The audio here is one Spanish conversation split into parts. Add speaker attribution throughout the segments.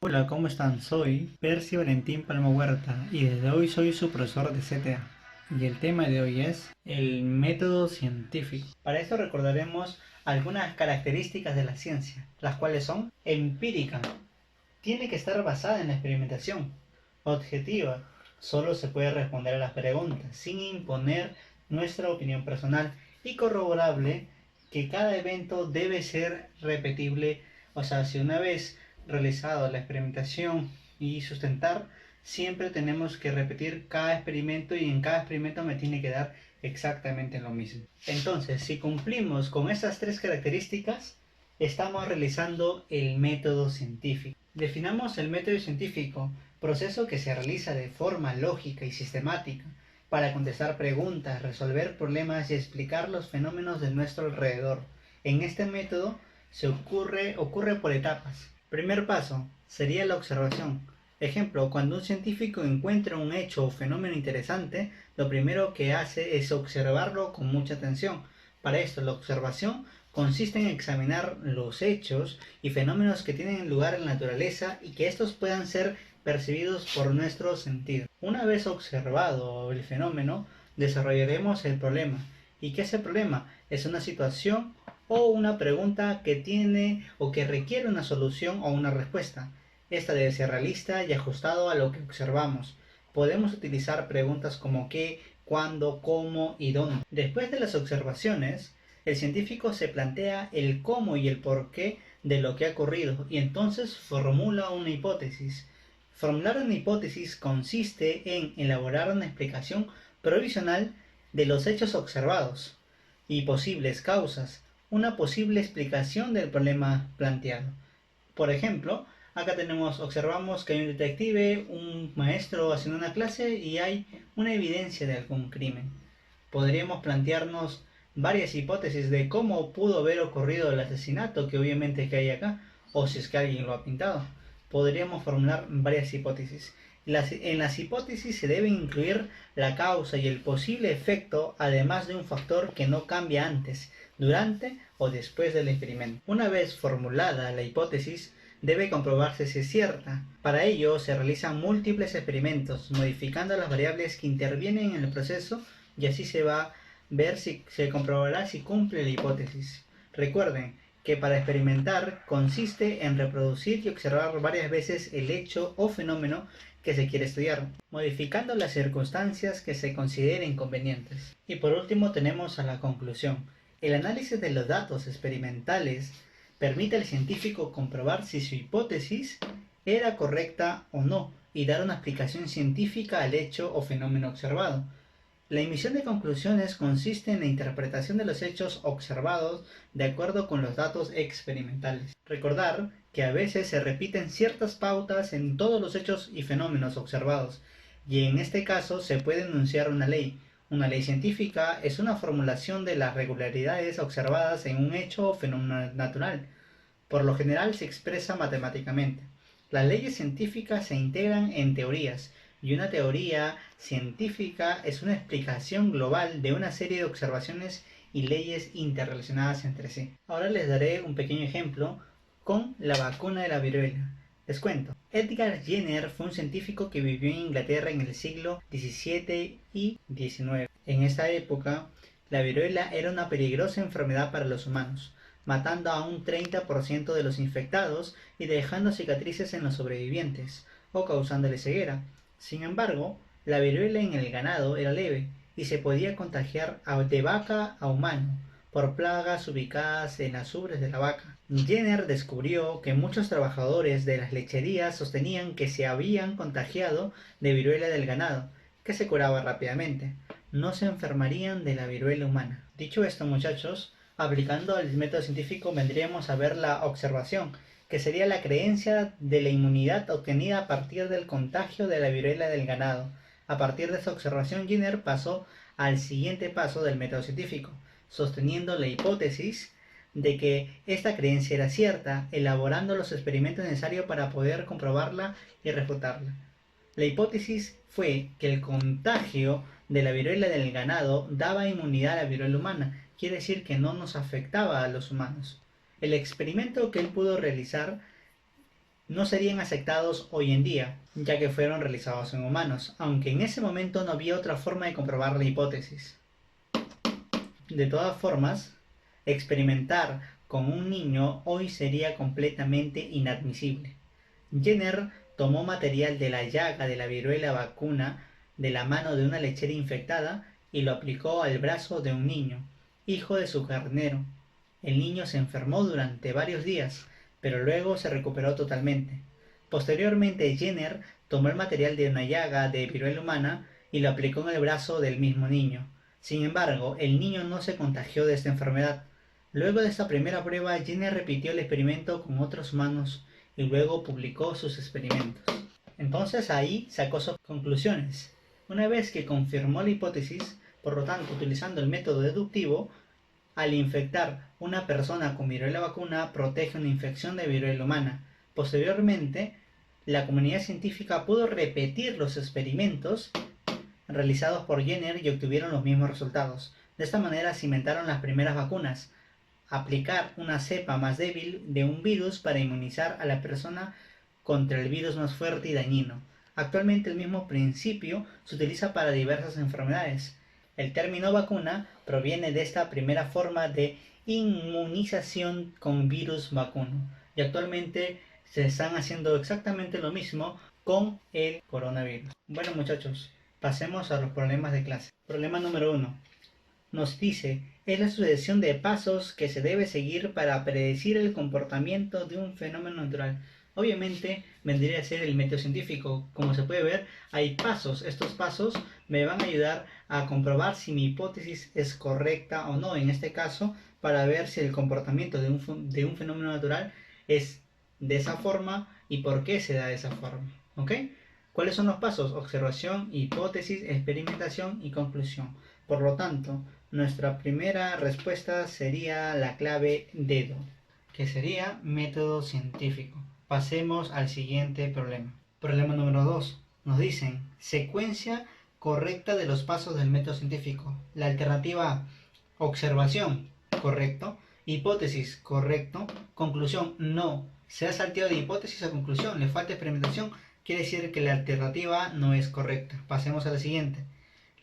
Speaker 1: Hola, ¿cómo están? Soy Percy Valentín Palma Huerta y desde hoy soy su profesor de CTA. Y el tema de hoy es el método científico. Para esto recordaremos algunas características de la ciencia, las cuales son empírica, tiene que estar basada en la experimentación, objetiva, solo se puede responder a las preguntas sin imponer nuestra opinión personal y corroborable, que cada evento debe ser repetible, o sea, si una vez realizado la experimentación y sustentar, siempre tenemos que repetir cada experimento y en cada experimento me tiene que dar exactamente lo mismo. Entonces, si cumplimos con estas tres características, estamos realizando el método científico. Definamos el método científico, proceso que se realiza de forma lógica y sistemática para contestar preguntas, resolver problemas y explicar los fenómenos de nuestro alrededor. En este método ocurre por etapas. Primer paso sería la observación. Ejemplo, cuando un científico encuentra un hecho o fenómeno interesante, lo primero que hace es observarlo con mucha atención. Para esto, la observación consiste en examinar los hechos y fenómenos que tienen lugar en la naturaleza y que estos puedan ser percibidos por nuestros sentidos. Una vez observado el fenómeno, desarrollaremos el problema. ¿Y qué es el problema? Es una situación o una pregunta que tiene o que requiere una solución o una respuesta. Esta debe ser realista y ajustado a lo que observamos. Podemos utilizar preguntas como qué, cuándo, cómo y dónde. Después de las observaciones, el científico se plantea el cómo y el porqué de lo que ha ocurrido y entonces formula una hipótesis. Formular una hipótesis consiste en elaborar una explicación provisional de los hechos observados y posibles causas, una posible explicación del problema planteado. Por ejemplo, observamos que hay un detective, un maestro haciendo una clase y hay una evidencia de algún crimen. Podríamos plantearnos varias hipótesis de cómo pudo haber ocurrido el asesinato, que obviamente que hay acá, o si es que alguien lo ha pintado. Podríamos formular varias hipótesis. En las hipótesis se debe incluir la causa y el posible efecto, además de un factor que no cambia antes, durante o después del experimento. Una vez formulada la hipótesis, debe comprobarse si es cierta. Para ello se realizan múltiples experimentos, modificando las variables que intervienen en el proceso y así se va a ver si se comprobará si cumple la hipótesis. Recuerden que para experimentar consiste en reproducir y observar varias veces el hecho o fenómeno que se quiere estudiar, modificando las circunstancias que se consideren convenientes. Y por último tenemos a la conclusión. El análisis de los datos experimentales permite al científico comprobar si su hipótesis era correcta o no y dar una explicación científica al hecho o fenómeno observado. La emisión de conclusiones consiste en la interpretación de los hechos observados de acuerdo con los datos experimentales. Recordar que a veces se repiten ciertas pautas en todos los hechos y fenómenos observados, y en este caso se puede enunciar una ley. Una ley científica es una formulación de las regularidades observadas en un hecho o fenómeno natural. Por lo general se expresa matemáticamente. Las leyes científicas se integran en teorías, y una teoría científica es una explicación global de una serie de observaciones y leyes interrelacionadas entre sí. Ahora les daré un pequeño ejemplo con la vacuna de la viruela. Les cuento. Edgar Jenner fue un científico que vivió en Inglaterra en el siglo XVII y XIX. En esta época, la viruela era una peligrosa enfermedad para los humanos, matando a un 30% de los infectados y dejando cicatrices en los sobrevivientes, o causándole ceguera. Sin embargo, la viruela en el ganado era leve y se podía contagiar de vaca a humano por plagas ubicadas en las ubres de la vaca. Jenner descubrió que muchos trabajadores de las lecherías sostenían que se habían contagiado de viruela del ganado, que se curaba rápidamente. No se enfermarían de la viruela humana. Dicho esto, muchachos, aplicando el método científico vendríamos a ver la observación, que sería la creencia de la inmunidad obtenida a partir del contagio de la viruela del ganado. A partir de esa observación, Jenner pasó al siguiente paso del método científico, sosteniendo la hipótesis de que esta creencia era cierta, elaborando los experimentos necesarios para poder comprobarla y refutarla. La hipótesis fue que el contagio de la viruela del ganado daba inmunidad a la viruela humana, quiere decir que no nos afectaba a los humanos. El experimento que él pudo realizar no serían aceptados hoy en día, ya que fueron realizados en humanos, aunque en ese momento no había otra forma de comprobar la hipótesis. De todas formas, experimentar con un niño hoy sería completamente inadmisible. Jenner tomó material de la llaga de la viruela vacuna de la mano de una lechera infectada y lo aplicó al brazo de un niño, hijo de su carnero. El niño se enfermó durante varios días, pero luego se recuperó totalmente. Posteriormente, Jenner tomó el material de una llaga de viruela humana y lo aplicó en el brazo del mismo niño. Sin embargo, el niño no se contagió de esta enfermedad. Luego de esta primera prueba, Jenner repitió el experimento con otros humanos y luego publicó sus experimentos. Entonces ahí sacó sus conclusiones. Una vez que confirmó la hipótesis, por lo tanto, utilizando el método deductivo, al infectar una persona con viruela vacuna protege una infección de viruela humana. Posteriormente, la comunidad científica pudo repetir los experimentos realizados por Jenner y obtuvieron los mismos resultados. De esta manera se inventaron las primeras vacunas. Aplicar una cepa más débil de un virus para inmunizar a la persona contra el virus más fuerte y dañino. Actualmente el mismo principio se utiliza para diversas enfermedades. El término vacuna proviene de esta primera forma de inmunización con virus vacuno y actualmente se están haciendo exactamente lo mismo con el coronavirus. Bueno muchachos, pasemos a los problemas de clase. Problema número 1. Nos dice, es la sucesión de pasos que se debe seguir para predecir el comportamiento de un fenómeno natural. Obviamente vendría a ser el método científico. Como se puede ver, hay pasos. Estos pasos me van a ayudar a comprobar si mi hipótesis es correcta o no. En este caso, para ver si el comportamiento de un fenómeno natural es de esa forma y por qué se da de esa forma. ¿Ok? ¿Cuáles son los pasos? Observación, hipótesis, experimentación y conclusión. Por lo tanto, nuestra primera respuesta sería la clave dedo, que sería método científico. Pasemos al siguiente problema. Problema número 2. Nos dicen secuencia correcta de los pasos del método científico. La alternativa A, observación, correcto. Hipótesis, correcto. Conclusión, no. Se ha salteado de hipótesis a conclusión, le falta experimentación. Quiere decir que la alternativa A no es correcta. Pasemos a la siguiente.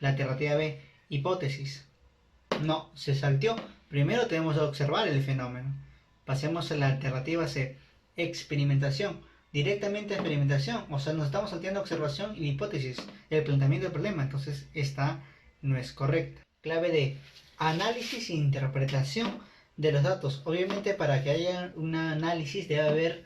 Speaker 1: La alternativa B, hipótesis. No, se salteó. Primero tenemos que observar el fenómeno. Pasemos a la alternativa C, experimentación. Directamente experimentación. O sea, nos estamos salteando observación y hipótesis. El planteamiento del problema. Entonces, esta no es correcta. Clave D, análisis e interpretación de los datos. Obviamente, para que haya un análisis debe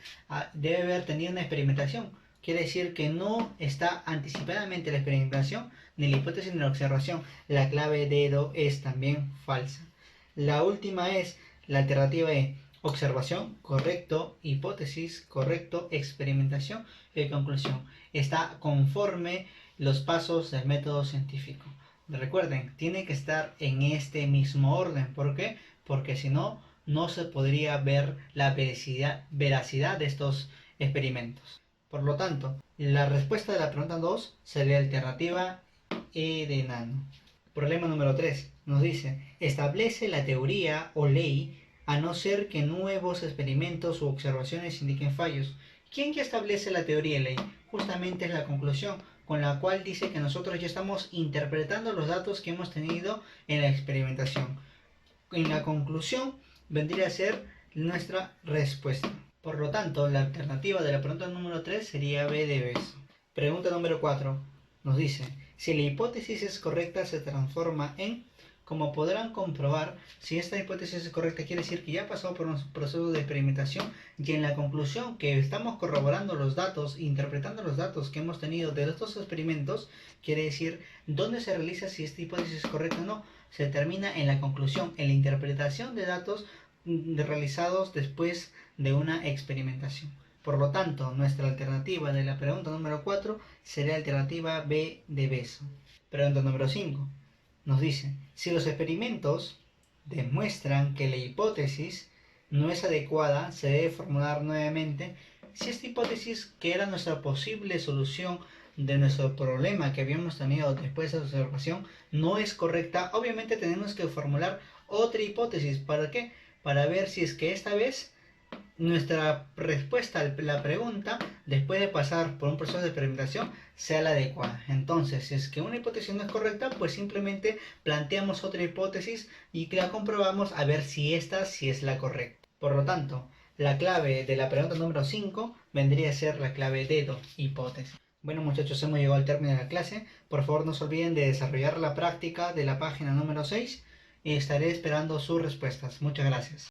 Speaker 1: haber tenido una experimentación. Quiere decir que no está anticipadamente la experimentación, ni la hipótesis ni la observación. La clave dedo es también falsa. La última es la alternativa E. Observación, correcto. Hipótesis, correcto. Experimentación y conclusión. Está conforme los pasos del método científico. Recuerden, tiene que estar en este mismo orden. ¿Por qué? Porque si no, no se podría ver la veracidad de estos experimentos. Por lo tanto, la respuesta de la pregunta 2 sería alternativa E de enano. Problema número 3. Nos dice, establece la teoría o ley a no ser que nuevos experimentos u observaciones indiquen fallos. ¿Quién ya establece la teoría y ley? Justamente es la conclusión, con la cual dice que nosotros ya estamos interpretando los datos que hemos tenido en la experimentación. En la conclusión vendría a ser nuestra respuesta. Por lo tanto, la alternativa de la pregunta número 3 sería B de beso. Pregunta número 4. Nos dice, si la hipótesis es correcta se transforma en... Como podrán comprobar, si esta hipótesis es correcta quiere decir que ya ha pasado por un proceso de experimentación y en la conclusión que estamos corroborando los datos, interpretando los datos que hemos tenido de estos experimentos, quiere decir dónde se realiza si esta hipótesis es correcta o no. Se termina en la conclusión, en la interpretación de datos realizados después de una experimentación. Por lo tanto, nuestra alternativa de la pregunta número 4 sería alternativa B de beso. Pregunta número 5. Nos dice, si los experimentos demuestran que la hipótesis no es adecuada, se debe formular nuevamente si esta hipótesis, que era nuestra posible solución de nuestro problema que habíamos tenido después de la observación, no es correcta. Obviamente tenemos que formular otra hipótesis. ¿Para qué? Para ver si es que esta vez nuestra respuesta a la pregunta, después de pasar por un proceso de experimentación, sea la adecuada. Entonces, si es que una hipótesis no es correcta, pues simplemente planteamos otra hipótesis y la comprobamos a ver si esta sí es la correcta. Por lo tanto, la clave de la pregunta número 5 vendría a ser la clave dedo, hipótesis. Bueno muchachos, hemos llegado al término de la clase. Por favor no se olviden de desarrollar la práctica de la página número 6 y estaré esperando sus respuestas. Muchas gracias.